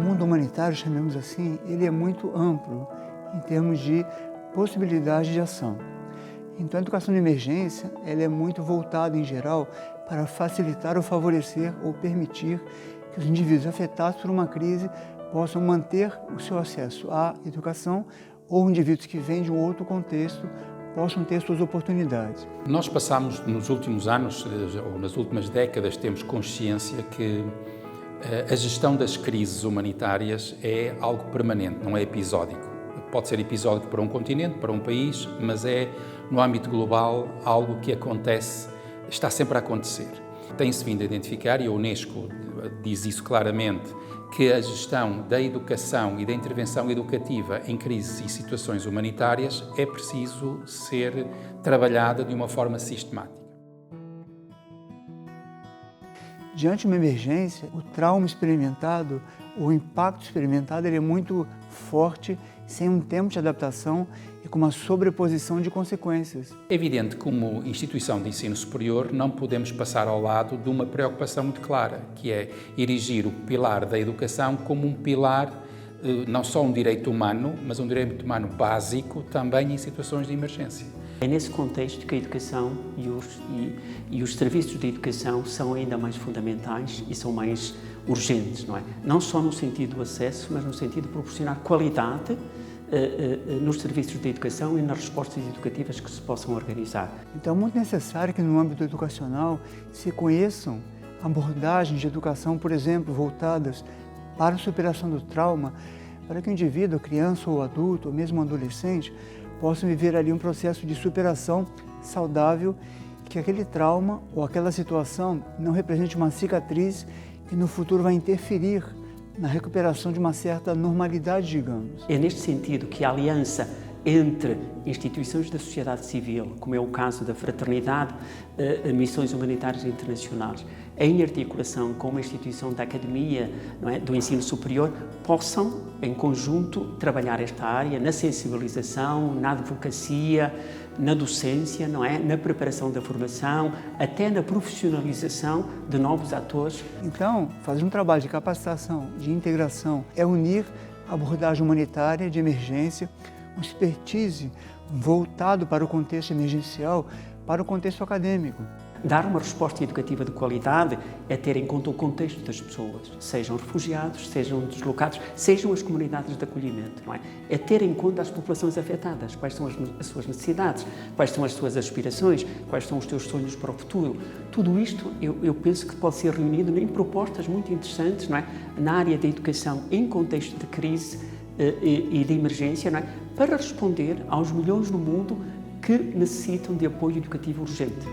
mundo humanitário, chamemos assim, ele é muito amplo em termos de possibilidade de ação. Então, a educação de emergência, ela é muito voltada, em geral, para facilitar ou favorecer ou permitir que os indivíduos afetados por uma crise possam manter o seu acesso à educação, ou indivíduos que vêm de um outro contexto possam ter suas oportunidades. Nós passamos nos últimos anos, ou nas últimas décadas, temos consciência que a gestão das crises humanitárias é algo permanente, não é episódico. Pode ser episódico para um continente, para um país, mas é, no âmbito global, algo que acontece, está sempre a acontecer. Tem-se vindo a identificar, e a Unesco diz isso claramente, que a gestão da educação e da intervenção educativa em crises e situações humanitárias é preciso ser trabalhada de uma forma sistemática. Diante de uma emergência, o trauma experimentado, o impacto experimentado, ele é muito forte, sem um tempo de adaptação e com uma sobreposição de consequências. É evidente que, como instituição de ensino superior, não podemos passar ao lado de uma preocupação muito clara, que é erigir o pilar da educação como um pilar, não só um direito humano, mas um direito humano básico também em situações de emergência. É nesse contexto que a educação e os serviços de educação são ainda mais fundamentais e são mais urgentes, não é? Não só no sentido do acesso, mas no sentido de proporcionar qualidade nos serviços de educação e nas respostas educativas que se possam organizar. Então é muito necessário que no âmbito educacional se conheçam abordagens de educação, por exemplo, voltadas para a superação do trauma, para que o indivíduo, a criança ou adulto, ou mesmo um adolescente, possam viver ali um processo de superação saudável, que aquele trauma ou aquela situação não represente uma cicatriz que no futuro vai interferir na recuperação de uma certa normalidade, digamos. É neste sentido que a aliança entre instituições da sociedade civil, como é o caso da Fraternidade, Missões Humanitárias Internacionais, em articulação com uma instituição da academia, não é, do ensino superior, possam, em conjunto, trabalhar esta área na sensibilização, na advocacia, na docência, não é, na preparação da formação, até na profissionalização de novos atores. Então, fazer um trabalho de capacitação, de integração, é unir a abordagem humanitária de emergência, uma expertise voltado para o contexto emergencial, para o contexto acadêmico. Dar uma resposta educativa de qualidade é ter em conta o contexto das pessoas, sejam refugiados, sejam deslocados, sejam as comunidades de acolhimento, não é? É ter em conta as populações afetadas, quais são as suas necessidades, quais são as suas aspirações, quais são os seus sonhos para o futuro. Tudo isto eu penso que pode ser reunido em propostas muito interessantes, não é? Na área da educação em contexto de crise e de emergência, não é? Para responder aos milhões no mundo que necessitam de apoio educativo urgente.